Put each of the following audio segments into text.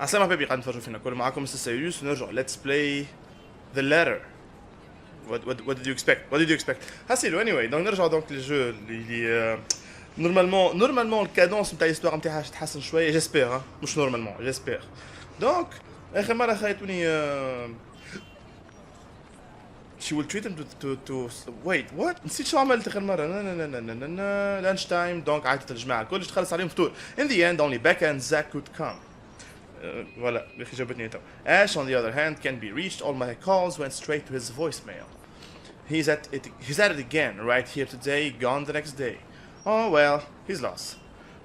عسلامة حبايبي قاعدين نتفرجوا فينا كل معاكم مستر سيروس ونرجع let's play the letter. What did you expect? What did you expect? حسيلو anyway دونك نرجع دونك للجو اللي نورمالمون الكادونس نتاع الهستوار نتاعها تتحسن شويه جيسبيغ مش نورمالمون جيسبيغ دونك اخر مره خيطوني she will treat him to wait what نسيت شو عملت اخر مره لا لانش تايم دونك عيطت الجماعه الكل تخلص عليهم فطور in the end only Becca and Zach could come. Voilà, باخي جاوبتني تو. Ash on the other hand can be reached. All my calls went straight to his voicemail. He's at it again, right here today, gone the next day. Oh well, he's lost.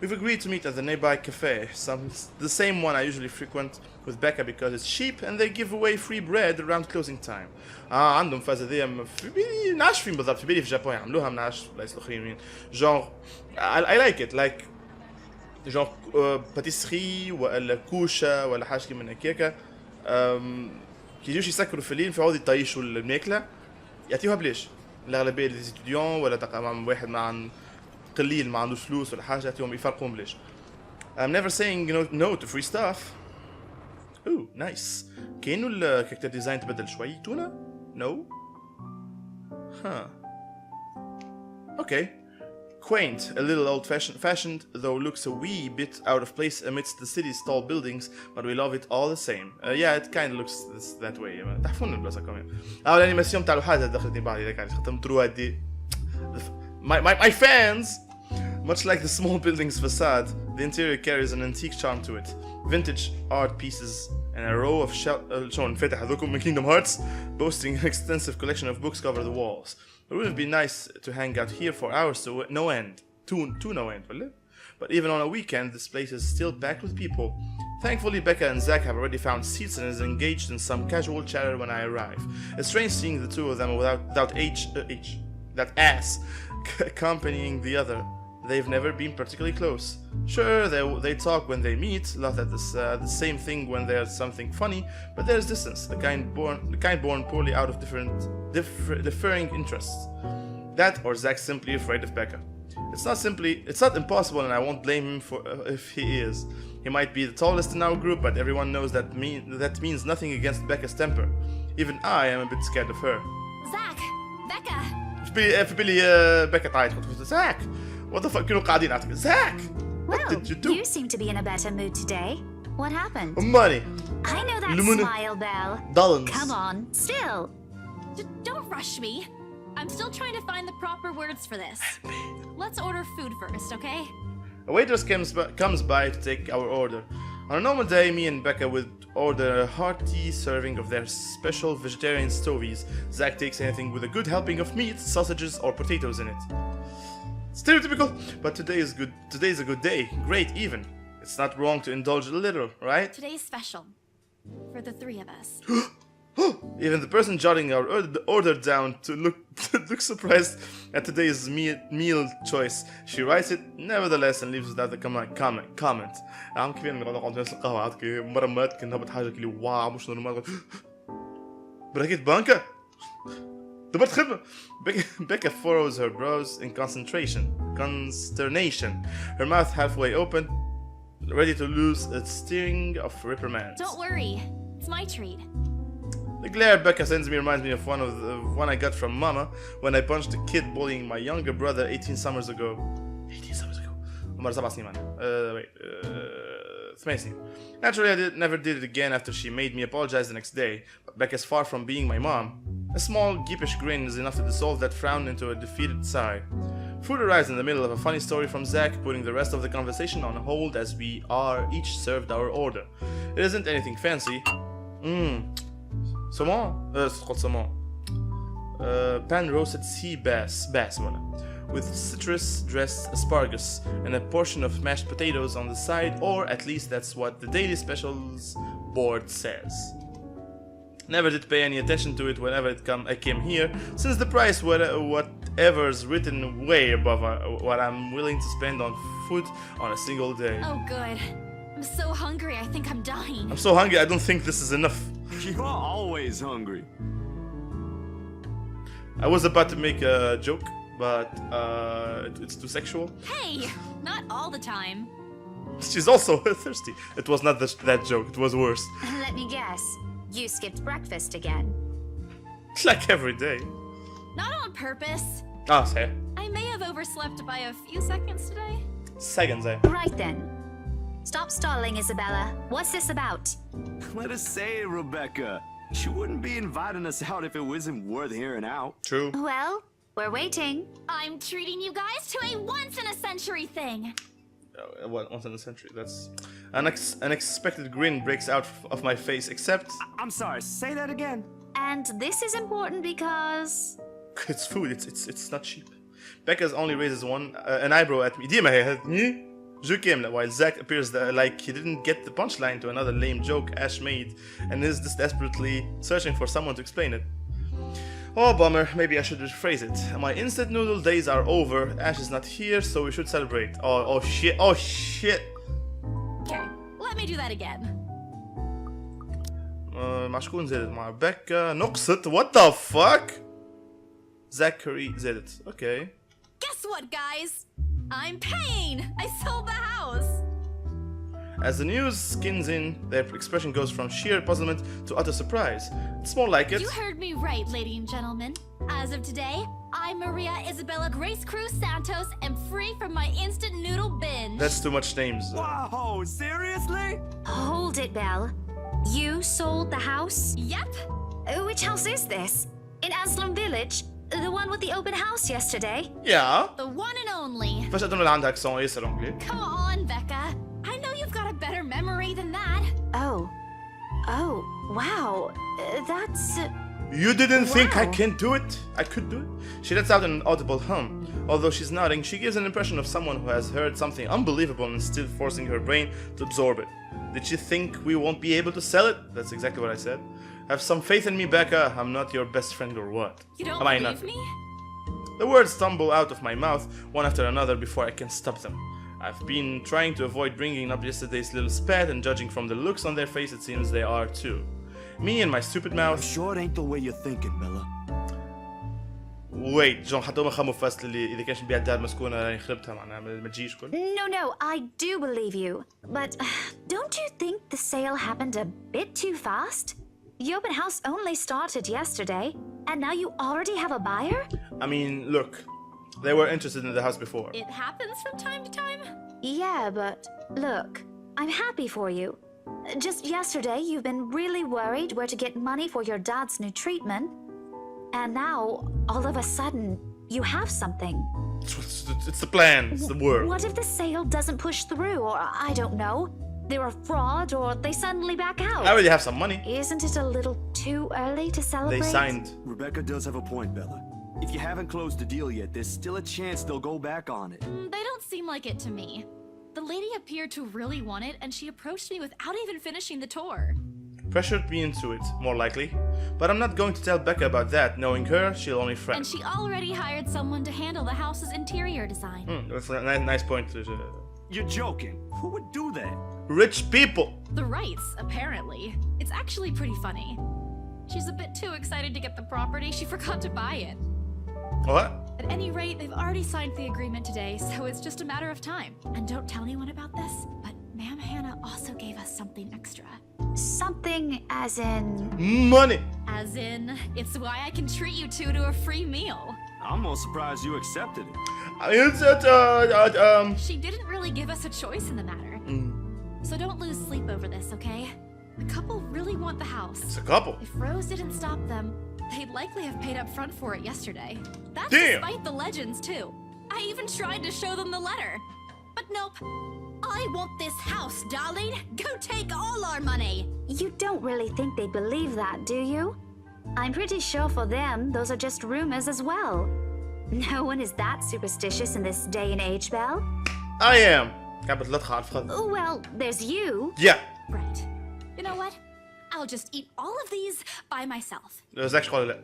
We've agreed to meet at the nearby cafe, the same one I usually frequent with Becca because it's cheap and they give away free bread around closing time. عندهم فازة ذي في بالي نعرفش فين بالضبط في بالي في اليابان يعملوها منعرفش بلايص الآخرين وين. Genre I like it like genre باتيسري ولا كوشة ولا حاجة كيما هكاكا كي يجوش يسكروا في الليل فيعودوا يطيشوا الماكلة يعطيوها بلاش الأغلبية لي ستوديون ولا تقريبا واحد مع قليل ما عندوش فلوس ولا حاجة يعطيهم يفرقون بلاش. I'm never saying no to free stuff. Ooh nice. كأنه الكاركتر ديزاين تبدل شوي تونا؟ No. Huh. Okay. Quaint, a little old-fashioned, though looks a wee bit out of place amidst the city's tall buildings, but we love it all the same. Yeah, it kind of looks that way. تحفون البلاصة كمان. الانيماسيون تاع الحاجة دخلتني بعد إذا كان ختم تروح دي. My fans, much like the small building's facade, the interior carries an antique charm to it. Vintage art pieces and a row of shown فتح هذوكم من Kingdom Hearts, boasting an extensive collection of books cover the walls. It would be nice to hang out here for hours to no end. To no end, will it? But even on a weekend, this place is still packed with people. Thankfully, Becca and Zach have already found seats and is engaged in some casual chatter when I arrive. It's strange seeing the two of them without that ass accompanying the other. They've never been particularly close. Sure, they talk when they meet, laugh at the same thing when there's something funny, but there's distance, the kind born poorly out of differing interests. That or Zach's simply afraid of Becca. It's not impossible, and I won't blame him for if he is. He might be the tallest in our group, but everyone knows that means nothing against Becca's temper. Even I am a bit scared of her. Zach, Becca. في بالي Becca تعيط Zach. What the fuck? كانوا قاعدين أعتقد. Zach! What Well, did you do? You seem to be in a better mood today. What happened? Money. I know that Lumina. smile, Belle. Dollars. Come on, still. Don't rush me. I'm still trying to find the proper words for this. Let's order food first, okay? A waitress comes by to take our order. On a normal day, me and Becca would order a hearty serving of their special vegetarian stovies. Zach takes anything with a good helping of meat, sausages, or potatoes in it. Stereotypical, but today's a good day. Great even. It's not wrong to indulge a little, right? Today's special. For the three of us. Even the person jotting our order down to look surprised at today's meal choice. She writes it nevertheless and leaves without the comment. عم كيف نقعد ناس القهوة عاد كي مرة مات كنا هبط حاجة كلي واو مش نورمال بركيت بانكا دبرت خدمة. Becca furrows her brows in consternation, her mouth halfway open, ready to lose its sting of reprimands. Don't worry, it's my treat. The glare Becca sends me reminds me of one I got from Mama when I punched a kid bullying my younger brother 18 summers ago. 18 summers ago. عمر 7 سنين wait. 8 سنين. Naturally, I never did it again after she made me apologize the next day. But Becca's far from being my mom. A small, geekish grin is enough to dissolve that frown into a defeated sigh. Food arrives in the middle of a funny story from Zach, putting the rest of the conversation on hold as we are each served our order. It isn't anything fancy. Saumon? C'est called saumon. Pan-roasted sea bass voilà. With citrus-dressed asparagus and a portion of mashed potatoes on the side, or at least that's what the daily specials board says. Never did pay any attention to it whenever I came here, since the price whatever's written way above what I'm willing to spend on food on a single day. Oh good. I'm so hungry, I think I'm dying. I'm so hungry, I don't think this is enough. You're always hungry. I was about to make a joke, but it's too sexual. Hey, not all the time. She's also thirsty. It was not that joke, it was worse. Let me guess. You skipped breakfast again. Like every day. Not on purpose. Ah, say. I may have overslept by a few seconds today. Seconds, eh? Right then. Stop stalling, Isabella. What's this about? Let us say it, Rebecca. She wouldn't be inviting us out if it wasn't worth hearing out. True. Well, we're waiting. I'm treating you guys to a once-in-a-century thing. What, once in a century? That's... An unexpected grin breaks out of my face, except... I'm sorry, say that again. And this is important because... It's food, it's not cheap. Becca's only raises an eyebrow at me. ديما هي جو كاملة, while Zach appears like he didn't get the punchline to another lame joke Ash made and is just desperately searching for someone to explain it. Oh bummer, maybe I should rephrase it. My instant noodle days are over, Ash is not here, so we should celebrate. Oh shit, oh shit! Okay, let me do that again. مع شكون زادت؟ مع بكا نقصت. What the fuck? Zachary زادت. Okay. Guess what, guys? I'm paying! I sold the house! As the news skins in, their expression goes from sheer puzzlement to utter surprise. It's more like it. You heard me right, ladies and gentlemen. As of today, I, Maria Isabella Grace Cruz Santos, am free from my instant noodle binge. That's too much names. Wow, seriously? Hold it, Belle. You sold the house? Yep. Which house is this? In Aslam Village? The one with the open house yesterday? Yeah. The one and only. فاش أظن اللي عندها accent ياسر أنجلي. Come on, Becca. I know you've got a better memory than that. Oh. Oh, wow. That's... You didn't think I Wow. can do it? I could do it? She lets out an audible hum. Although she's nodding, she gives an impression of someone who has heard something unbelievable and still forcing her brain to absorb it. Did she think we won't be able to sell it? That's exactly what I said. Have some faith in me, Becca. I'm not your best friend or what? You don't Am I believe not? me? The words tumble out of my mouth, one after another, before I can stop them. I've been trying to avoid bringing up yesterday's little spat, and judging from the looks on their face, it seems they are too. Me and my stupid I'm mouth. sure it ain't the way you're thinking, Bella. Wait, جون حطوها خمو فاست اللي إذا كانش نبيع الدار مسكونة راني خربتها معناها ما تجيش كل. No, I do believe you. But don't you think the sale happened a bit too fast? The open house only started yesterday, and now you already have a buyer? I mean, look, they were interested in the house before. It happens from time to time. Yeah, but look, I'm happy for you. Just yesterday, you've been really worried where to get money for your dad's new treatment. And now, all of a sudden, you have something. It's the plan, it's the word. What if the sale doesn't push through, or I don't know, they're a fraud, or they suddenly back out? I already have some money. Isn't it a little too early to celebrate? They signed. Rebecca does have a point, Bella. If you haven't closed the deal yet, there's still a chance they'll go back on it. They don't seem like it to me. The lady appeared to really want it, and she approached me without even finishing the tour. Pressured me into it, more likely. But I'm not going to tell Becca about that. Knowing her, she'll only fret. And she already hired someone to handle the house's interior design. That's a nice point. You're joking. Who would do that? Rich people. The Wrights, apparently. It's actually pretty funny. She's a bit too excited to get the property, she forgot to buy it. What? At any rate, they've already signed the agreement today, so it's just a matter of time. And don't tell anyone about this, but Ma'am Hannah also gave us something extra. Something as in... Money. As in, it's why I can treat you two to a free meal. I'm almost surprised you accepted it. She didn't really give us a choice in the matter. So don't lose sleep over this, okay? The couple really want the house. It's a couple. If Rose didn't stop them, they'd likely have paid up front for it yesterday. That's Damn. despite the legends, too. I even tried to show them the letter. But nope. I want this house, darling. Go take all our money. You don't really think they believe that, do you? I'm pretty sure for them, those are just rumors as well. No one is that superstitious in this day and age, Belle. I am. Well, there's you. Yeah. Right. You know what? I'll just eat all of these by myself. Zach's gewoon لا.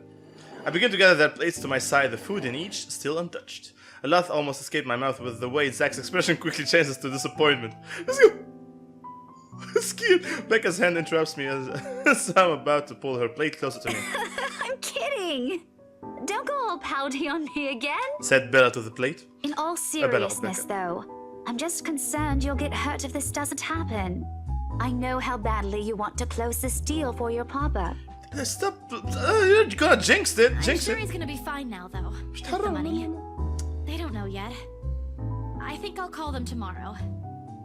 I begin to gather their plates to my side, the food in each still untouched. A laugh almost escaped my mouth with the way Zach's expression quickly changes to disappointment. Let's go. It's cute. Becca's hand interrupts me as I'm about to pull her plate closer to me. I'm kidding. Don't go all pouty on me again. Said Bella to the plate. In all seriousness, though, I'm just concerned you'll get hurt if this doesn't happen. I know how badly you want to close this deal for your papa. Stop. You're gonna jinx it. I'm Jinx sure it. he's gonna be fine now, though. With the money. They don't know yet. I think I'll call them tomorrow.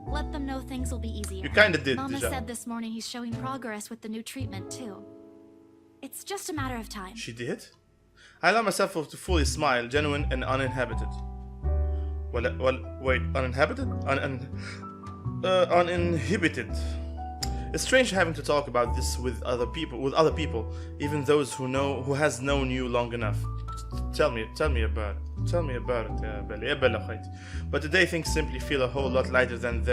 Let them know things will be easier. You kinda did, Mama Deja. said this morning he's showing progress with the new treatment, too. It's just a matter of time. She did? I allow myself to fully smile, genuine and uninhabited. Well, wait, uninhabited? Uninhibited. It's strange having to talk about this with other people, even those who has known you long enough. Tell me about it, يا بلا خيت. But today things simply feel a whole lot lighter than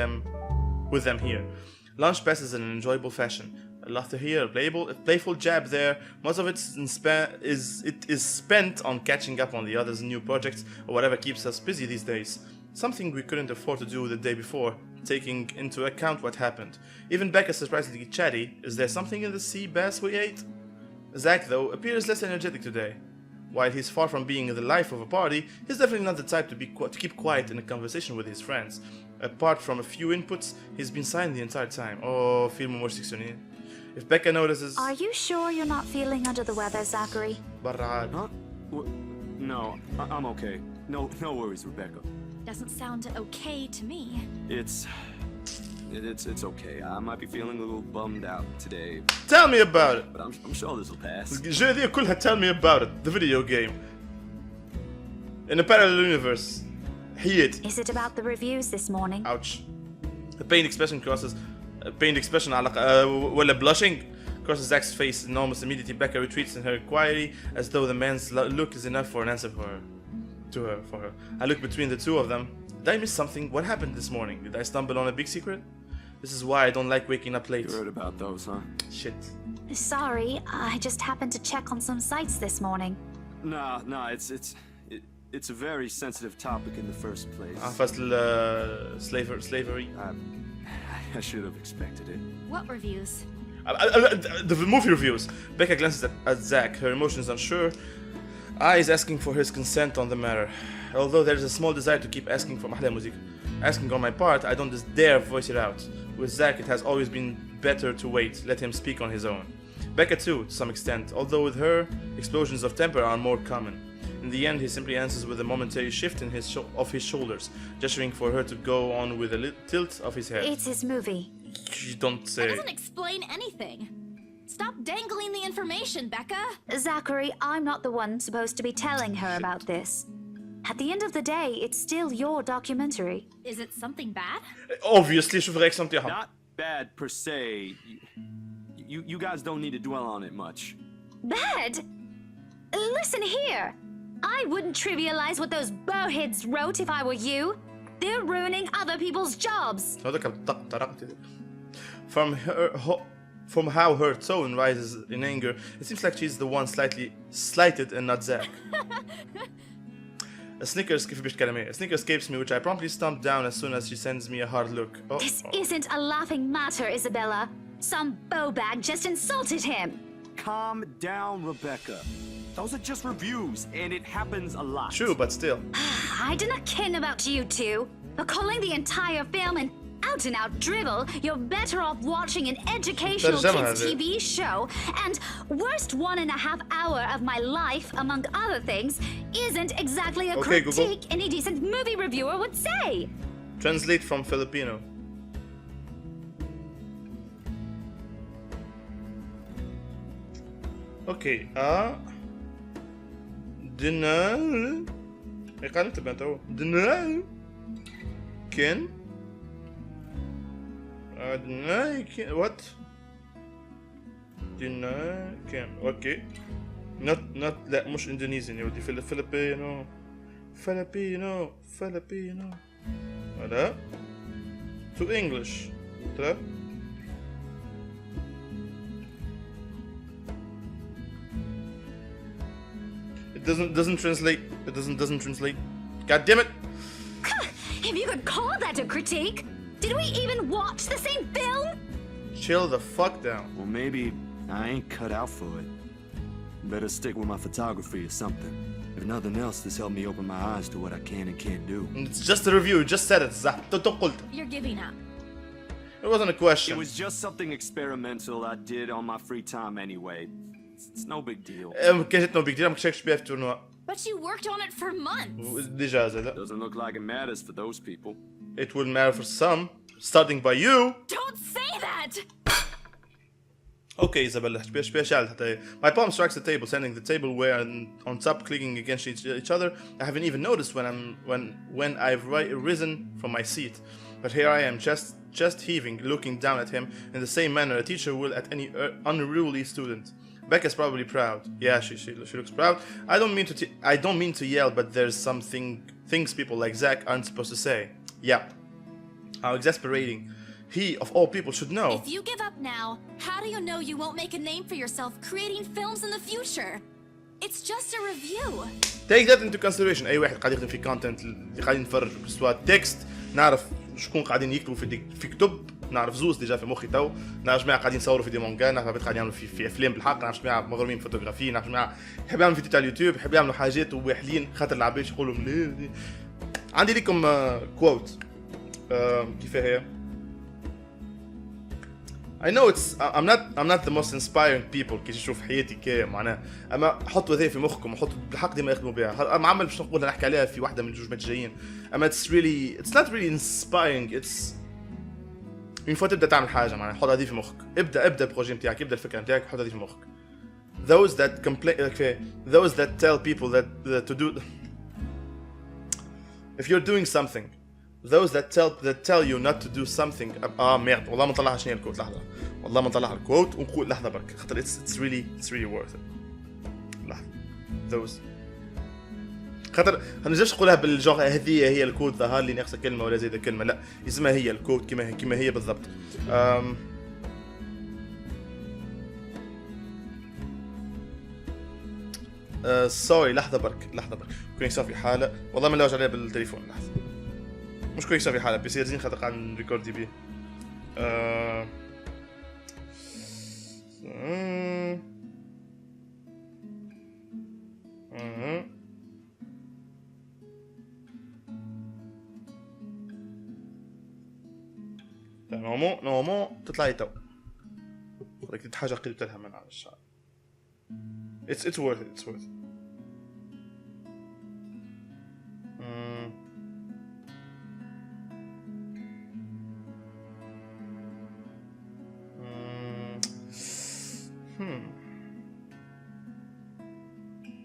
with them here. Lunch passes in an enjoyable fashion. Laughter here, a playful jab there. Most of it is spent on catching up on the others' new projects or whatever keeps us busy these days. Something we couldn't afford to do the day before, taking into account what happened. Even Becca surprisingly chatty. Is there something in the sea bass we ate? Zach, though, appears less energetic today. While he's far from being the life of a party, he's definitely not the type to keep quiet in a conversation with his friends. Apart from a few inputs, he's been silent the entire time. Oh, film restrictionné. If Becca notices... Are you sure you're not feeling under the weather, Zachary? براد. Huh? No, I'm okay. No worries, Rebecca. Doesn't sound okay to me. It's okay. I might be feeling a little bummed out today, Tell me about it. but I'm sure this will pass. الجاية دي كلها tell me about it. The video game. In a parallel universe. حياتي. Is it about the reviews this morning? Ouch. A pained expression على ولا blushing crosses Zach's face. Enormous immediately Becca retreats in her inquiry as though the man's look is enough for an answer for her. I look between the two of them. Did I miss something? What happened this morning? Did I stumble on a big secret? This is why I don't like waking up late. You heard about those, huh? Shit. Sorry, I just happened to check on some sites this morning. Nah, it's a very sensitive topic in the first place. فصل slavery. I should have expected it. What reviews? The movie reviews. Becca glances at Zach, her emotions unsure, eyes asking for his consent on the matter. Although there is a small desire to keep asking for أحلى موسيقى. Asking on my part, I don't dare voice it out. With Zach, it has always been better to wait, let him speak on his own. Becca too, to some extent, although with her, explosions of temper are more common. In the end, he simply answers with a momentary shift in of his shoulders, gesturing for her to go on with a tilt of his head. It's his movie. You don't That say. doesn't explain anything. Stop dangling the information, Becca. Zachary, I'm not the one supposed to be telling her about this. At the end of the day, it's still your documentary. Is it something bad? Obviously, شوف الرياكشن بتاعها. Not bad per se. You guys don't need to dwell on it much. Bad? Listen here. I wouldn't trivialize what those bowheads wrote if I were you. They're ruining other people's jobs. From how her tone rises in anger, it seems like she's the one slightly slighted and not Zach. A snicker escapes me, which I promptly stomp down as soon as she sends me a hard look. Oh, This isn't a laughing matter, Isabella. Some bowbag just insulted him. Calm down, Rebecca. Those are just reviews, and it happens a lot. True, but still. I do not kin about you two, but calling the entire film an out-and-out drivel, you're better off watching an educational kids TV show, and worst 1.5 hour of my life, among other things, isn't exactly a Okay, critique Google. any decent movie reviewer would say. Translate from Filipino. Okay, dinner. I can't remember. Dinner. Ken. What? Dinner. Ken. Okay. Not لا مش Indonesian يا ودي Filipino. هذا. To English. ترى. It doesn't translate. It doesn't translate. God damn it! If you could call that a critique, did we even watch the same film? Chill the fuck down. Well, maybe I ain't cut out for it. Better stick with my photography or something. If nothing else, this helped me open my eyes to what I can and can't do. It's just a review, you just said it. صح قلت. You're giving up. It wasn't a question. It was just something experimental I did on my free time anyway. It's no big deal. كانت no big deal. ما كنتش بيها في التورنوا. But you worked on it for months. ديجا زاد. Doesn't look like it matters for those people. It will matter for some, starting by you. Don't say that! Okay, Isabella, my palm strikes the table, sending the tableware on top clicking against each other. I haven't even noticed when I've risen from my seat. But here I am, just heaving, looking down at him in the same manner a teacher will at any unruly student. Becca's probably proud. Yeah, she looks proud. I don't mean to yell, but there's things people like Zach aren't supposed to say. Yeah. How exasperating. He, of all people, should know. If you give up now, how do you know you won't make a name for yourself creating films in the future? It's just a review. Take that into consideration. أي واحد قاعد يخدم في content اللي قاعدين نتفرج سواء تكست نعرف شكون قاعدين يكتبوا في كتب نعرف زوز ديجا في مخي تو نعرف جماعة قاعدين يصوروا في دي مونجا نعرف عباد قاعدين يعملوا في أفلام بالحق نعرف جماعة مغرومين فوتوغرافي نعرف جماعة يحبوا يعملوا فيديو تاع اليوتيوب يحبوا يعملوا حاجات وواحلين خاطر العباد يقولوا لهم عندي لكم كوت كيف هي I know I'm not the most inspiring people كي تشوف حياتي كي معناها اما حطوا ذي في مخكم وحطوا بالحق ديما يخدموا بها معمل باش نقول نحكي عليها في واحده من الجوجمات الجايين اما it's not really inspiring it's من فوق تبدا تعمل حاجه معناها حط هذه في مخك ابدا البروجي نتاعك ابدا الفكره نتاعك حط هذه في مخك those that complain those that tell people that to do if you're doing something those that tell you not to do something ميرد والله ما نطلعها شنو هي الكوت لحظه والله ما نطلعها الكوت ونقول لحظه برك خاطر it's really worth it لحظه those خاطر ما نجمش نقولها بالجوغ هذه هي الكوت ظهر لي ناقصه كلمه ولا زايده كلمه لا اسمها هي الكوت كما هي بالضبط سوري لحظه برك كوني صافي حاله والله ما نلوج عليها بالتليفون لحظه مش كويس صافي حاله بيصير زين خاطر قاعد نريكوردي بيه نورمال تطلع لي تو ولكن حاجه قلت لها من على الشعر it's worth it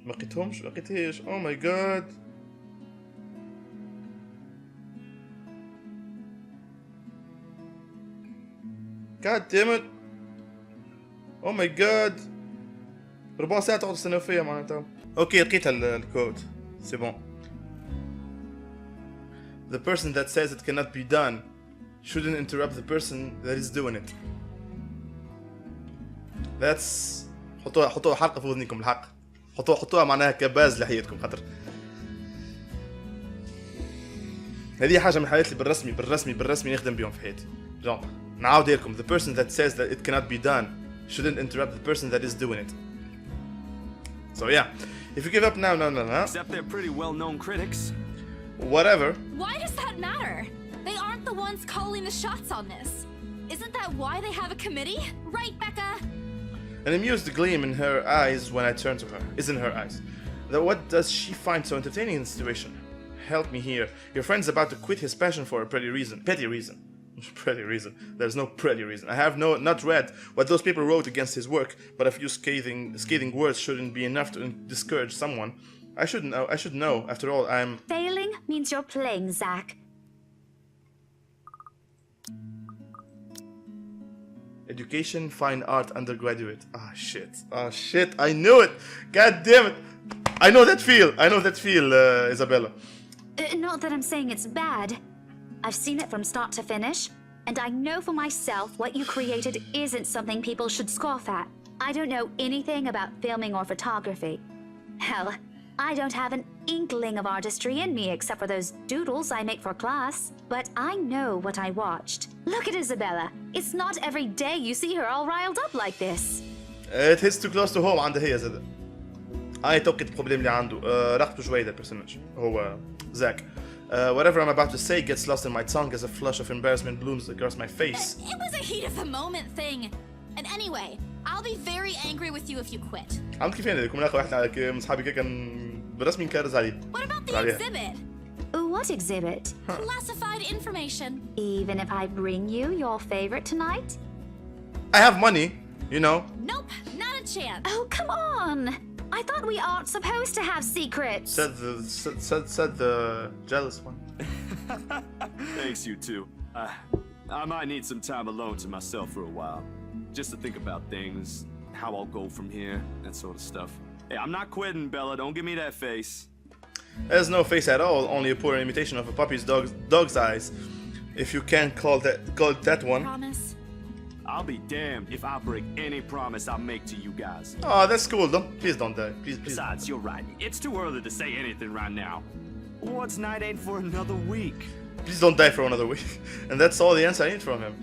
ما لقيتهاش oh my god god damn it oh my god ربع ساعة تقعد تستنى فيا معناتها اوكي لقيت الكود سي بون the person that says it cannot be done shouldn't interrupt the person that is doing it that's حطوها حلقة في وذنكم الحق حطوها معناها كباز لحياتكم خاطر هذه حاجة من الحاجات اللي بالرسمي نخدم بيهم في حياتي جون نعاود لكم the person that says that it cannot be done shouldn't interrupt the person that is doing it so yeah if you give up now no except they're pretty well-known critics whatever Why does that matter? They aren't the ones calling the shots on this. Isn't that why they have a committee? Right, Becca? An amused gleam in her eyes when I turn to her. Is in her eyes. What does she find so entertaining in the situation? Help me here. Your friend's about to quit his passion for a petty reason. Petty reason. There's no petty reason. I have not read what those people wrote against his work, but a few scathing words shouldn't be enough to discourage someone. I should know. After all, I'm... Failing means you're playing, Zach. Education, fine art, undergraduate. Oh shit, I knew it! God damn it! I know that feel, Isabella. Not that I'm saying it's bad. I've seen it from start to finish, and I know for myself what you created isn't something people should scoff at. I don't know anything about filming or photography. Hell, I don't have an inkling of artistry in me except for those doodles I make for class. But I know what I watched. Look at Isabella. It's not every day you see her all riled up like this. It hits too close to home عندها هي زاد. توقيت البروبليم اللي عنده رقبته شويه البرسوناج هو زاك. Whatever I'm about to say gets lost in my tongue as a flush of embarrassment blooms across my face. It was a heat of the moment thing. And anyway, I'll be very angry with you if you quit. عملت كيف يعني؟ كنا ناخذ واحد من اصحابي كان برسمي نكرز عليه. What about the exhibit? What exhibit? Classified information. Even if I bring you your favorite tonight? I have money, you know. Nope, not a chance. Oh, come on! I thought we aren't supposed to have secrets. Said the jealous one. Thanks, you two. I might need some time alone to myself for a while. Just to think about things, how I'll go from here, that sort of stuff. Hey, I'm not quitting, Bella. Don't give me that face. There's no face at all, only a poor imitation of a puppy's dog's eyes. If you can call it that one. Promise. I'll be damned if I break any promise I make to you guys. Oh, that's cool. Please don't die. Please. Besides, you're right. It's too early to say anything right now. What's night ain't for another week? Please don't die for another week. And that's all the answer I need from him.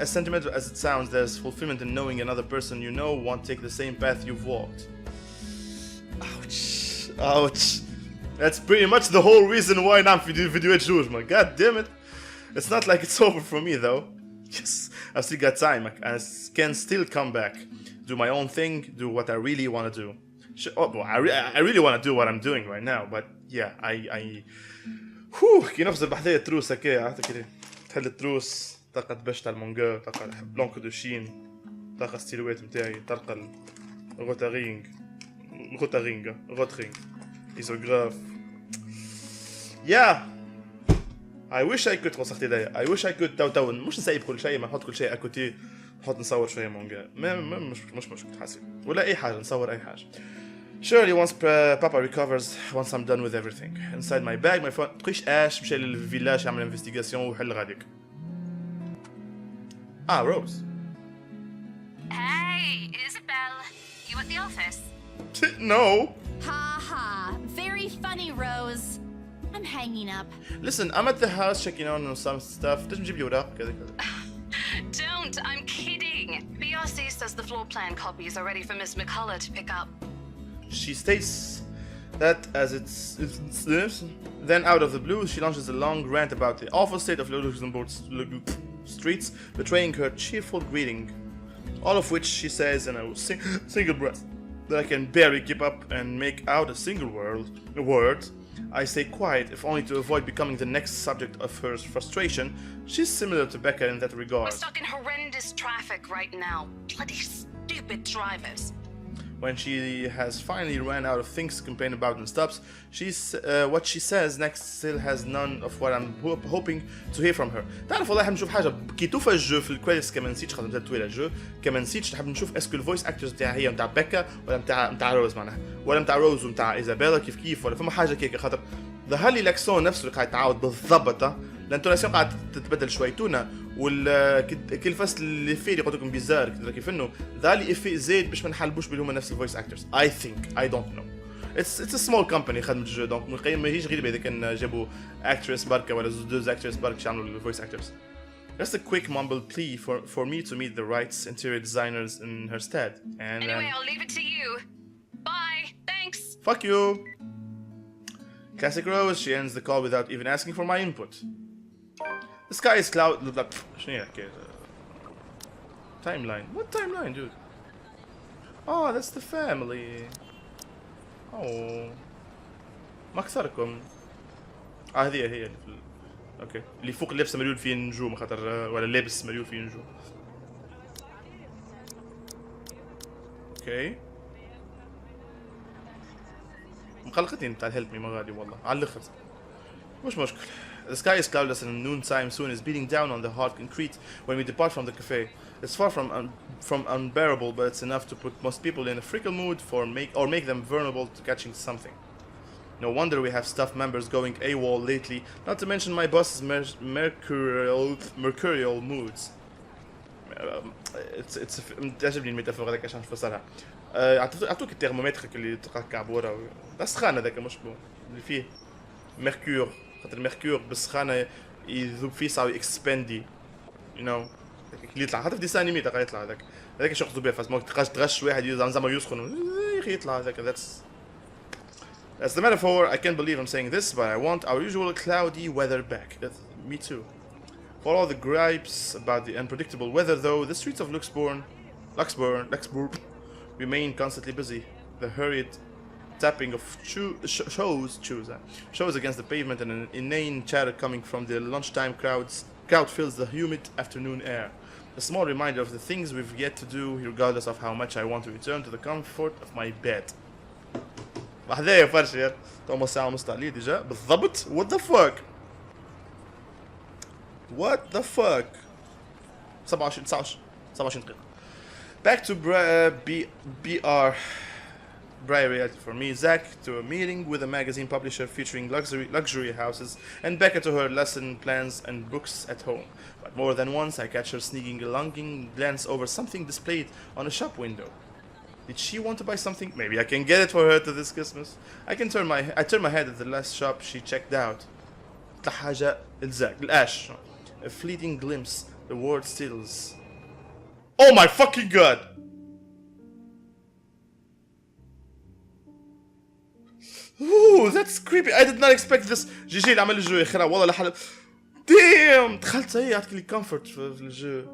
As sentimental as it sounds, there's fulfillment in knowing another person you know won't take the same path you've walked. Ouch. Ouch. That's pretty much the whole reason why I'm video جوج, man. God damn it. It's not like it's over for me though. Yes, I've still got time. I can still come back, do my own thing, do what I really want to do. I really want to do what I'm doing right now, but yeah, I كي نفس بحذايا التروس هكا عرفت كي تحل التروس طاقة بشت على المونجا طاقة بلانكو دو شين طاقة ستيلوات متاعي طاقة غوتارينغ ايزوغراف يا I wish I could وصلت إليا I wish I could تو مش نسيب كل شيء ما نحط كل شيء أكوتي نحط نصور شوية مونجا مش مشكلة حاسب ولا أي حاجة نصور أي حاجة. Surely once Papa recovers, once I'm done with everything. Inside my bag, my phone. تقيش آش مشى للفيلاج يعمل انفستيغاسيون ويحل غاديك. Rose. Hey, Isabel. You at the office? No. Ha ha. Very funny, Rose. I'm hanging up. Listen, I'm at the house checking on some stuff. تجي نجيب لي وراق كذا كذا. Don't. I'm kidding. BRC says the floor plan copies are ready for Miss McCullough to pick up. She states that as it's then out of the blue she launches a long rant about the awful state of Luxembourg's streets, betraying her cheerful greeting, all of which she says in a single breath that I can barely keep up and make out a single word. I stay quiet, if only to avoid becoming the next subject of her frustration. She's similar to Becca in that regard. We're stuck in horrendous traffic right now. Bloody stupid drivers. When she has finally ran out of things to complain about and stops, what she says next still has none of what I'm hoping to hear from her. تعرف والله حاب نشوف حاجة كي توفى الجو في الكواليس كما نسيتش خاطر مازال طويلة الجو كما نسيتش نحب نشوف اسكو الفويس اكترز نتاعها هي نتاع بيكا ولا نتاع روز معناها ولا نتاع روز ونتاع ايزابيلا كيف ولا فما حاجة كيكا خاطر ظهر لي لاكسون نفسه اللي قاعد يتعاود بالضبط الانتوناسيون قاعد تتبدل شويتونه كل فصل اللي فيه قلت لكم بيزار كيف انه ذالي افي زيد باش ما نحلبوش بهم نفس الفويس اكترز I think I don't know it's a small company خدمة الجو دونك ما يجيش غريبة اذا كان جابوا اكترس بركة ولا دوز اكترس بركة باش يعملوا الفويس اكترز. Just a quick mumbled plea for me to meet the right interior designers in her stead and Anyway, I'll leave it to you. Bye. Thanks. Fuck you. Classic Rose, she ends the call without even asking for my input. The sky is cloud. Timeline. What timeline, dude? Oh, that's the family. Oh. ما أكثركم. هذه هي اوكي اللي فوق اللبس مليون فيه نجوم خاطر ولا اللبس مليون فيه نجوم. اوكي. مقلقتني نتاع الهيلث مي ما غادي والله على الاخر. مش مشكل. The sky is cloudless and noontime soon is beating down on the hard concrete when we depart from the cafe. It's far from unbearable, but it's enough to put most people in a fickle mood or make them vulnerable to catching something. No wonder we have staff members going AWOL lately, not to mention my boss's mercurial moods. It's تعجبني الميتافور هذاك عشان نفسرها. عطوك الترمومتر اللي تلقى كعبوره السخان هذاك مش اللي فيه ميركور خاطر الميركور بالسخانه يذوب فيه صاوي اكسباندي you know اللي يطلع حتى في ديسان انيمي يطلع هذاك شو ياخذوا بيه فاس ما تبقاش تغش واحد زعما يسخن يطلع هذاك As the metaphor, I can't believe I'm saying this, but I want our usual cloudy weather back. Me too. For all the gripes about the unpredictable weather, though, the streets of Luxembourg remain constantly busy. The hurried tapping of shows against the pavement and an inane chatter coming from the lunchtime crowd fills the humid afternoon air. A small reminder of the things we've yet to do, regardless of how much I want to return to the comfort of my bed. بعدها يا فرش يا تو ساعة ونص عليه ديجا بالضبط. What the fuck? What the fuck? 27 دقيقة. Back to BR reality for me. Zach to a meeting with a magazine publisher featuring luxury houses, and Becca to her lesson plans and books at home. But more than once I catch her sneaking a longing glance over something displayed on a shop window. Did she want to buy something? Maybe I can get it for her to this Christmas. I turn my head at the last shop she checked out. حاجة الزاك الأش. A fleeting glimpse. The word stills. Oh my fucking god! Ooh, that's creepy. I did not expect this. جي اللي عمل الجو يخرع والله لحد. Damn! دخلت هي عطتك لي comfort في الجو.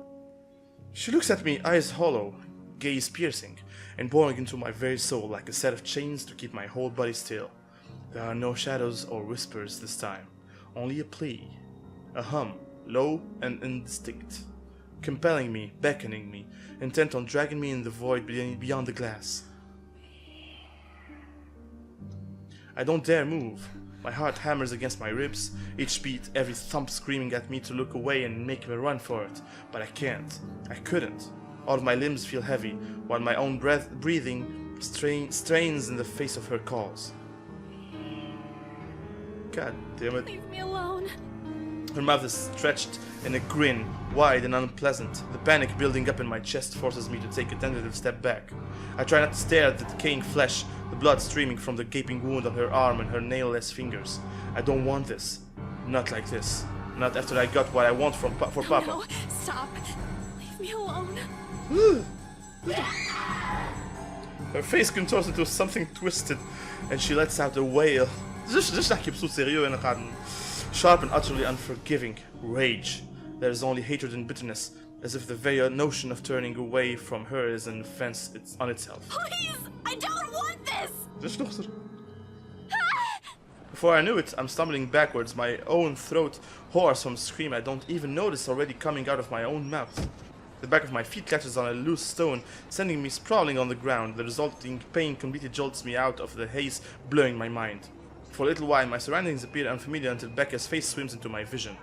She looks at me, eyes hollow, gaze piercing, and boring into my very soul like a set of chains to keep my whole body still. There are no shadows or whispers this time, only a plea, a hum, low and indistinct, compelling me, beckoning me, intent on dragging me in the void beyond the glass. I don't dare move. My heart hammers against my ribs, each beat, every thump screaming at me to look away and make me run for it. But I can't. I couldn't. All of my limbs feel heavy, while my own breathing strains in the face of her calls. God damn it. Leave me alone. Her mouth is stretched in a grin, wide and unpleasant. The panic building up in my chest forces me to take a tentative step back. I try not to stare at the decaying flesh, the blood streaming from the gaping wound on her arm and her nail-less fingers. I don't want this. Not like this. Not after I got what I want for Papa. No, stop. Leave me alone. Her face contorts into something twisted, and she lets out a wail. Just نحكي بصوت سيريو أنا قاعد sharp and utterly unforgiving rage. There is only hatred and bitterness, as if the very notion of turning away from her is an offense on itself. Please, I don't want this. Before I knew it, I'm stumbling backwards, my own throat hoarse from scream I don't even notice already coming out of my own mouth. The back of my feet catches on a loose stone, sending me sprawling on the ground. The resulting pain completely jolts me out of the haze, blurring my mind. For a little while, my surroundings appear unfamiliar until Becca's face swims into my vision.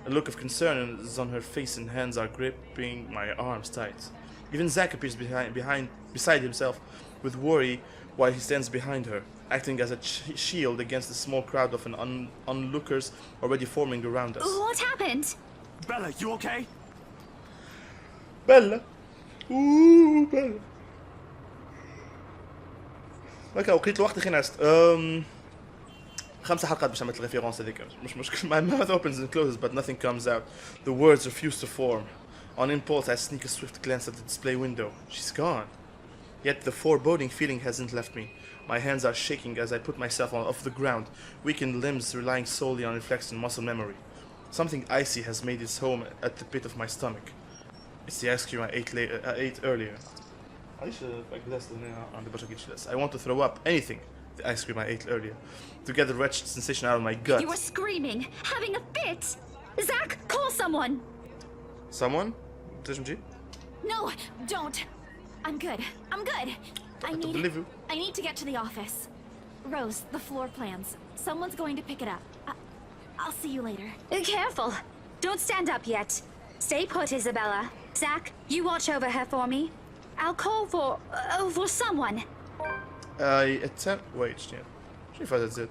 A look of concern is on her face and hands are gripping my arms tight. Even Zach appears beside himself with worry while he stands behind her, acting as a shield against the small crowd of onlookers already forming around us. What happened? Bella, you okay? Bella! Ooh, Bella! اوكي وقيت الوقت اخي نعست 5 حلقات باش نعمل الريفيرونس هذيك مش مشكل. My mouth opens and closes but nothing comes out. The words refuse to form. On impulse I sneak a swift glance at the display window. She's gone. Yet the foreboding feeling hasn't left me. My hands are shaking as I put myself off the ground, weakened limbs relying solely on reflex and muscle memory. Something icy has made its home at the pit of my stomach. It's the ice cream I ate earlier. I want to throw up anything. The ice cream I ate earlier. To get the wretched sensation out of my gut. You were screaming, having a fit. Zach, call someone. Someone? No, don't. I'm good. I'm good. believe you. I need to get to the office. Rose, the floor plans. Someone's going to pick it up. I'll see you later. Careful. Don't stand up yet. Stay put, Isabella. Zach, you watch over her for me. I'll call for someone. I attempt. Wait, yeah. شوف هذا الزيت.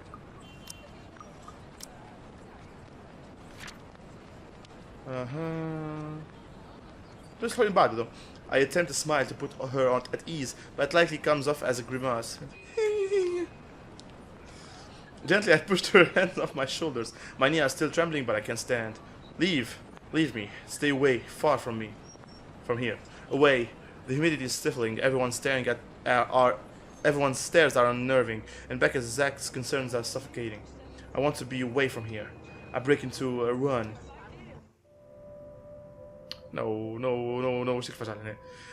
Just for بعد though. I attempt a smile to put her at ease, but it likely comes off as a grimace. Gently, I pushed her hands off my shoulders. My knees are still trembling, but I can't stand. Leave me. Stay away, far from me. From here. Away. The humidity is stifling. Everyone's staring at our Everyone's stares are unnerving, and Becca's Zach's concerns are suffocating. I want to be away from here. I break into a run. No.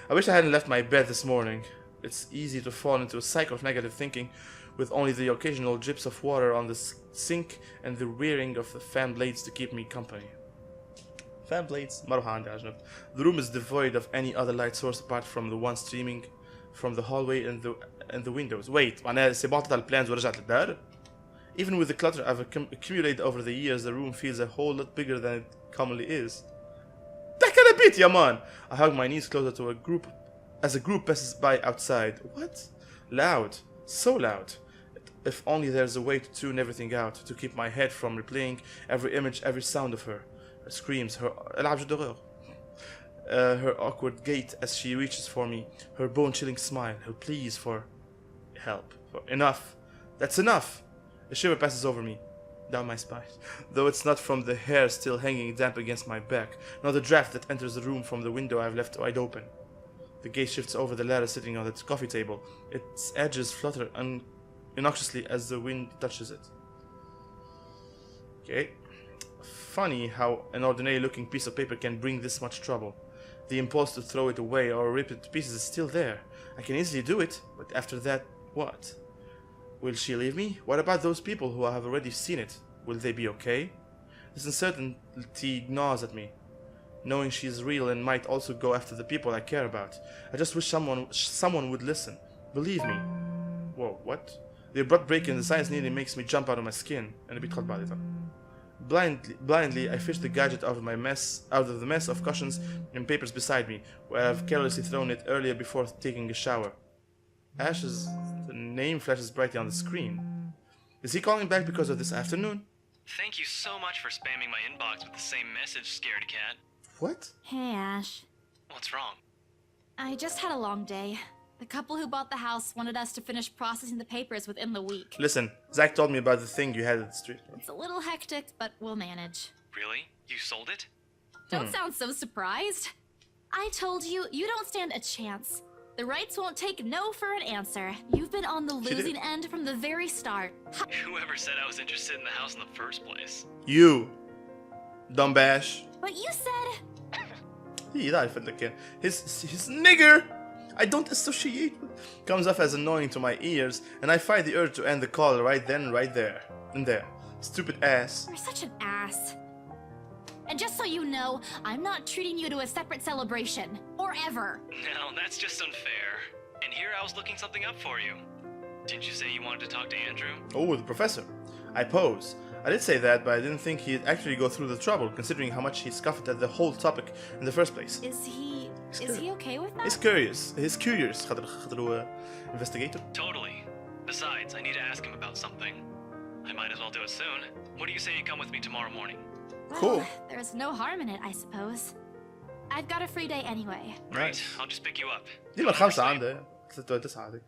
I wish I hadn't left my bed this morning. It's easy to fall into a cycle of negative thinking, with only the occasional drips of water on the sink and the whirring of the fan blades to keep me company. Fan blades? مروحة عندي على جنب. The room is devoid of any other light source apart from the one streaming from the hallway and the windows. Wait, معناها سيبعطت على البلانز ورجعت للدار? Even with the clutter I've accumulated over the years, the room feels a whole lot bigger than it commonly is. تحكي على بيت يا مان! I hug my knees closer to a group as a group passes by outside. What? Loud. So loud. If only there's a way to tune everything out, to keep my head from replaying every image, every sound of her. Her screams, her her awkward gait as she reaches for me, her bone-chilling smile, her pleas for help. For enough. That's enough! A shiver passes over me, down my spine, though it's not from the hair still hanging damp against my back, nor the draft that enters the room from the window I've left wide open. The gaze shifts over the ladder sitting on the coffee table. Its edges flutter innocuously as the wind touches it. Okay. Funny how an ordinary looking piece of paper can bring this much trouble. The impulse to throw it away or rip it to pieces is still there. I can easily do it, but after that, what? Will she leave me? What about those people who have already seen it? Will they be okay? This uncertainty gnaws at me, knowing she's real and might also go after the people I care about. I just wish someone would listen. Believe me. Whoa, what? The abrupt break in the silence nearly makes me jump out of my skin. And a bit caught by it. Blindly, I fish the gadget out of the mess of cushions and papers beside me, where I've carelessly thrown it earlier before taking a shower. Ash's name flashes brightly on the screen. Is he calling back because of this afternoon? Thank you so much for spamming my inbox with the same message, Scaredy Cat. What? Hey, Ash. What's wrong? I just had a long day. The couple who bought the house wanted us to finish processing the papers within the week. Listen, Zach told me about the thing you had at the street. It's a little hectic, but we'll manage. Really? You sold it? Don't sound so surprised. I told you, you don't stand a chance. The rights won't take no for an answer. You've been on the losing end from the very start. Whoever said I was interested in the house in the first place? You. Dumb bash. But you said... His nigger! I don't associate with... Comes off as annoying to my ears, and I fight the urge to end the call right then, right there. And there. Stupid ass. You're such an ass. And just so you know, I'm not treating you to a separate celebration. Or ever. No, that's just unfair. And here I was looking something up for you. Didn't you say you wanted to talk to Andrew? Oh, the professor. I pose. I did say that, but I didn't think he'd actually go through the trouble, considering how much he scoffed at the whole topic in the first place. Is he okay with that? He's curious. خاطر investigator. Totally. Besides, I need to ask him about something. I might as well do it soon. What do you say you come with me tomorrow morning? Well, Cool. There's no harm in it, I suppose. I've got a free day anyway. Great. I'll just pick you up. ديما الخمسة عنده 3 هذيك.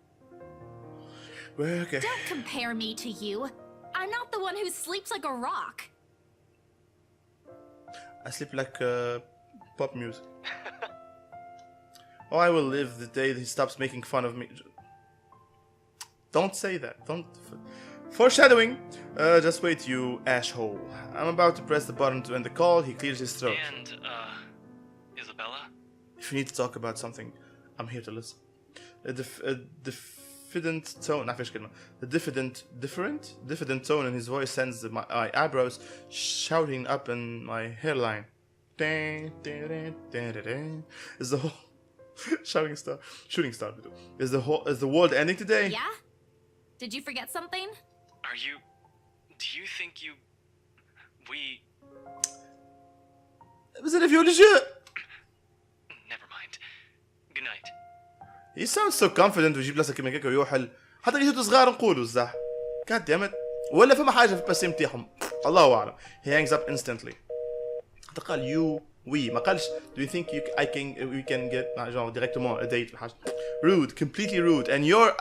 Okay. Don't compare me to you. I'm not the one who sleeps like a rock. I sleep like pop music. Oh, I will live the day that he stops making fun of me. Don't say that. Don't. Foreshadowing. Just wait, you asshole. I'm about to press the button to end the call. He clears his throat. And, Isabella? If you need to talk about something, I'm here to listen. Diffident tone. The diffident tone in his voice sends my eyebrows shouting up in my hairline. Is the whole shooting star? Is the world ending today? Yeah? Did you forget something? Do you think we... Was it if you legit? Never mind. Good night. He sounds so confident ويجيب لسه كيما هكا ويوحل حتى اللي صغار نقولوا الزح. God damn it. ولا فما حاجة في الباسيم تاعهم. الله أعلم. He hangs up instantly. حتى قال you we ما قالش do you think we can get genre directement a date حاجة. Rude, completely rude, and you're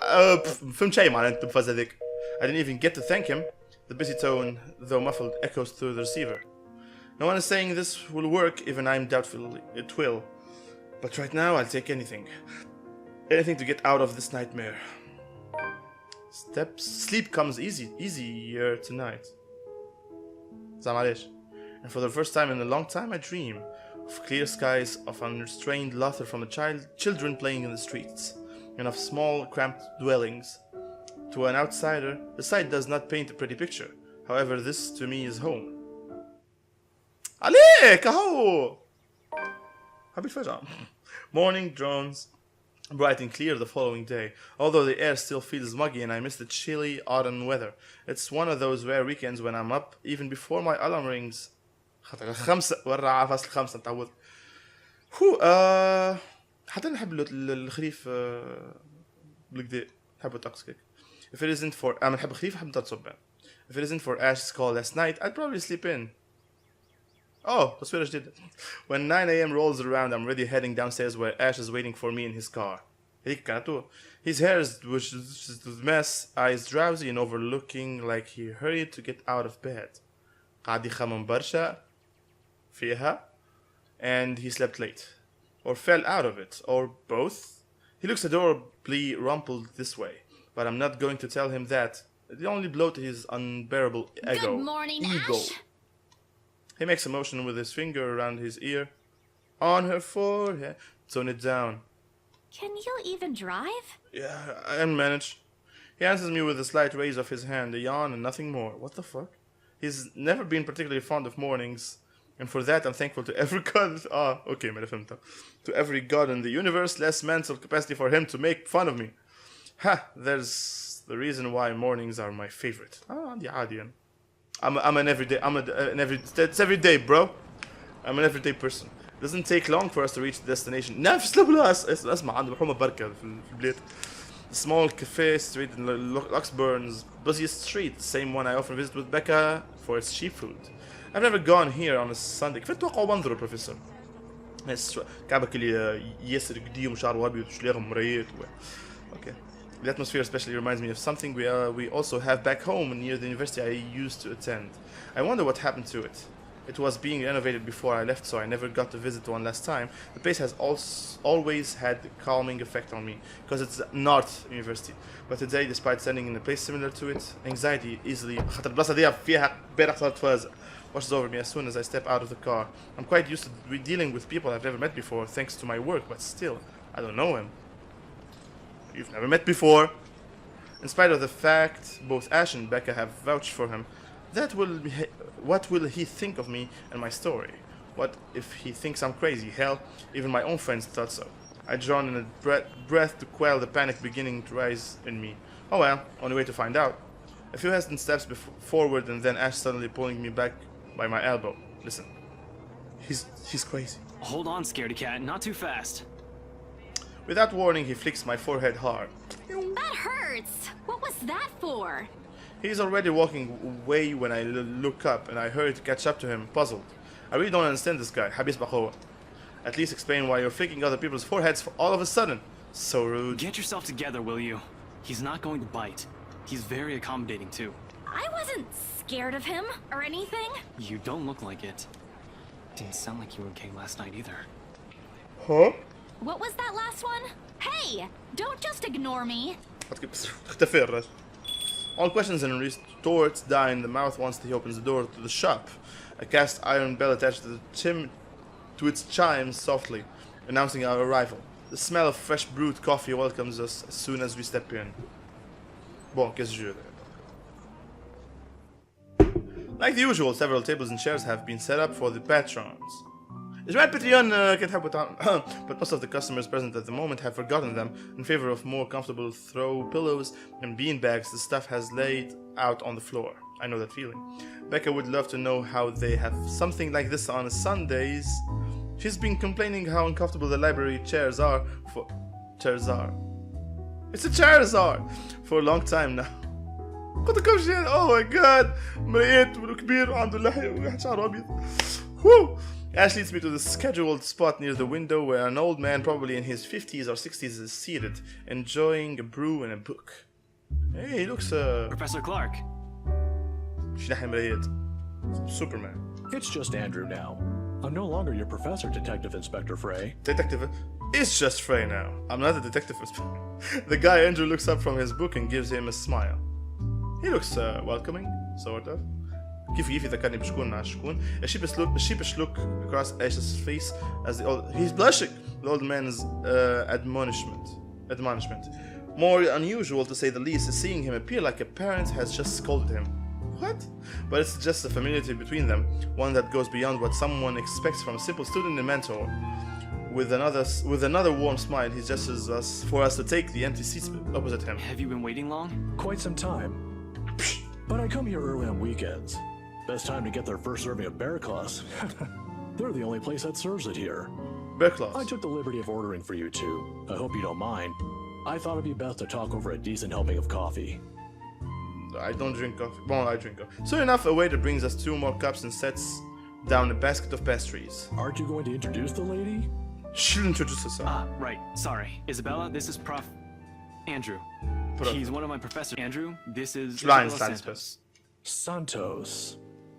فهمت شيء معناها أنت بفاز هذيك. I didn't even get to thank him. The busy tone, though muffled, echoes through the receiver. No one is saying this will work, even I'm doubtful it will. But right now, I'll take anything. Anything to get out of this nightmare. Sleep comes easier tonight. زعما علاش. And for the first time in a long time, I dream of clear skies, of unrestrained laughter from the children playing in the streets, and of small, cramped dwellings. To an outsider, the sight does not paint a pretty picture. However, this to me is home. عليك اهو. حبيت فجأة. Morning dawns bright and clear the following day, although the air still feels muggy and I miss the chilly autumn weather. It's one of those rare weekends when I'm up even before my alarm rings. خمسة ورا 5 نتعود. حتى نحب الخريف بالكدا نحب الطقس كيك. If it isn't for أنا نحب الخريف نحب نطلع الصبح. If it isn't for Ash's call last night, I'd probably sleep in. Oh, تصويرة جديدة. When 9 a.m. rolls around, I'm already heading downstairs where Ash is waiting for me in his car. His hair is a mess, eyes drowsy and overlooking like he hurried to get out of bed. قاعد يخمم برشا فيها, and he slept late. Or fell out of it, or both. He looks adorably rumpled this way, but I'm not going to tell him that. It only blow to his unbearable ego. Good morning, ego. Ash. He makes a motion with his finger around his ear. On her forehead. Tone it down. Can you even drive? Yeah, I can manage. He answers me with a slight raise of his hand, a yawn, and nothing more. What the fuck? He's never been particularly fond of mornings. And for that, I'm thankful to every god. Okay, to every god in the universe, less mental capacity for him to make fun of me. There's the reason why mornings are my favorite. عندي عادي يعني. I'm an everyday. It's every day, bro. I'm an everyday person. It doesn't take long for us to reach the destination. نفس البلاص. اسمع عنده محومة بركة في البلاد. The small cafe street in Luxburn's busiest street, same one I often visit with Becca for its cheap food. I've never gone here on a Sunday. كيف تتوقعوا منظره بروفيسور؟ كعبك اللي ياسر قديم وشعره ابيض وشليغم مرايات. Okay. The atmosphere especially reminds me of something we also have back home near the university I used to attend. I wonder what happened to it. It was being renovated before I left, so I never got to visit one last time. The place has always had a calming effect on me, because it's not a university. But today, despite standing in a place similar to it, anxiety easily washes over me as soon as I step out of the car. I'm quite used to dealing with people I've never met before, thanks to my work, but still, I don't know him. You've never met before. In spite of the fact both Ash and Becca have vouched for him, what will he think of me and my story? What if he thinks I'm crazy? Hell, even my own friends thought so. I drawn in a breath to quell the panic beginning to rise in me. Oh well, only way to find out. A few hesitant steps forward and then Ash suddenly pulling me back by my elbow. Listen, he's crazy. Hold on, scaredy cat, not too fast. Without warning, he flicks my forehead hard. That hurts. What was that for? He's already walking away when I look up, and I hurry to catch up to him, puzzled. I really don't understand this guy. At least explain why you're flicking other people's foreheads for all of a sudden. So rude. Get yourself together, will you? He's not going to bite. He's very accommodating, too. I wasn't scared of him or anything. You don't look like it. Didn't sound like you were okay last night either. Huh? What was that last one? Hey, don't just ignore me. All questions and retorts die in the mouth once he opens the door to the shop. A cast iron bell attached to its chimes softly, announcing our arrival. The smell of fresh brewed coffee welcomes us as soon as we step in. Bon, qu'est-ce que je veux? Like the usual, several tables and chairs have been set up for the patrons. But most of the customers present at the moment have forgotten them in favor of more comfortable throw pillows and beanbags the staff has laid out on the floor. I know that feeling. Becca would love to know how they have something like this on Sundays. She's been complaining how uncomfortable the library chairs are. It's a chairs for a long time now. Oh my god. مريت كبير وعنده لحية وشعره أبيض. Whew. Ash leads me to the scheduled spot near the window where an old man, probably in his 50s or 60s, is seated, enjoying a brew and a book. Hey, he looks Professor Clark. Superman. It's just Andrew now. I'm no longer your professor, Detective Inspector Frey. Detective. It's just Frey now. I'm not a detective. The guy Andrew looks up from his book and gives him a smile. He looks welcoming, sort of. كيف ذكرني بشكون مع شكون. A sheepish look across Ash's face as he's blushing. The old man's admonishment. More unusual to say the least is seeing him appear like a parent has just scolded him. What? But it's just a familiarity between them, one that goes beyond what someone expects from a simple student and mentor. With another warm smile, he gestures for us to take the empty seats opposite him. Have you been waiting long? Quite some time. But I come here early on weekends. Best time to get their first serving of bear claws. They're the only place that serves it here. Bear claws. I took the liberty of ordering for you two. I hope you don't mind. I thought it'd be best to talk over a decent helping of coffee. I don't drink coffee. Well, I drink coffee. Soon enough, a waiter brings us 2 more cups and sets down a basket of pastries. Aren't you going to introduce the lady? She'll introduce herself. Right. Sorry. Isabella, this is Prof. Andrew. He's one of my professors. Andrew, this is Blind Isabella Santos. Santos.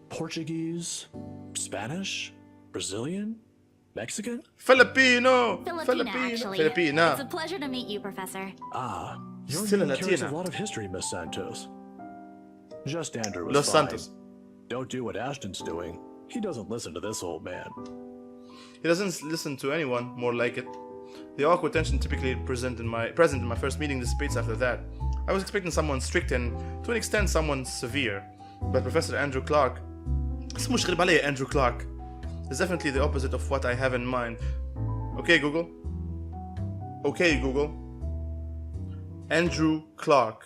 Portuguese? Spanish? Brazilian? Mexican? Filipino! Actually. Filipina. It's a pleasure to meet you, Professor. Ah, your Still a name carries a Latina. lot of history, Miss Santos. Just Andrew was Los fine. Santos. Don't do what Ashton's doing. He doesn't listen to this old man. He doesn't listen to anyone, more like it. The awkward tension typically present in my first meeting dissipates after that. I was expecting someone strict and, to an extent, someone severe. But Professor Andrew Clark, اسمه مش غريب علي Andrew Clark, is definitely the opposite of what I have in mind. Okay, Google. Andrew Clark.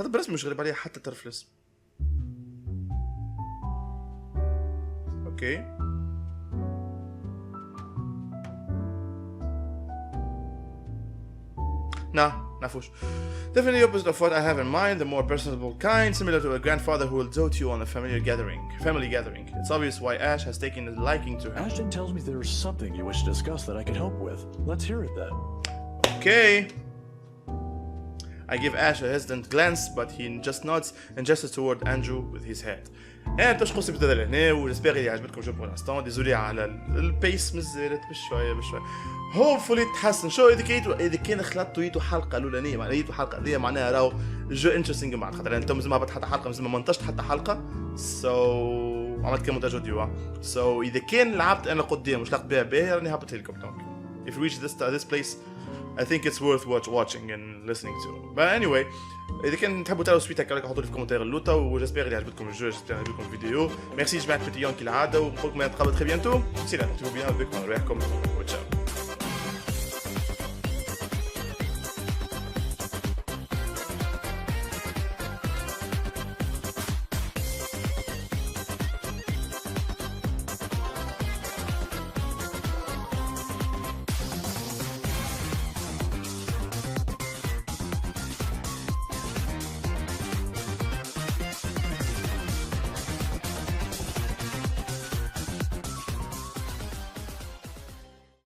هذا برسم مش غريب عليه حتى تعرف الاسم. Okay. Nah, nafush. Definitely the opposite of what I have in mind, the more personable kind, similar to a grandfather who will dote you on a family gathering. It's obvious why Ash has taken a liking to him. Ashton tells me there's something you wish to discuss that I can help with. Let's hear it then. Okay. I give Ash a hesitant glance, but he just nods and gestures toward Andrew with his head. انتوا اش قصي بتبدا لهنا وجسبيغ اللي عجبتكم جو بور انستون ديزولي على البيس مزالت بشويه هوبفولي تحسن شو اذا كان خلطتوا يتو حلقه الاولانيه معناها يتو حلقه هذه معناها راهو جو انتريستينغ مع خاطر انت مازال ما هبط حتى حلقه مازال ما منتجت حتى حلقه عملت كم مونتاج اوديو اذا كان لعبت انا قدام مش لقت بها باهي راني هبطها لكم دونك if you reach this place I think it's worth watching and listening to. But anyway, إذا كان تحبوا تعرفوا سويت هكا حطوا لي في الكومنتير اللوطة وجاسبيغ اللي عجبتكم الجو جاسبيغ عجبتكم الفيديو. ميرسي جماعة بيتيون كالعادة ونقولكم نتقابل تري بيانتو. سي لا تكتبوا بيان بكم رواحكم وتشاو.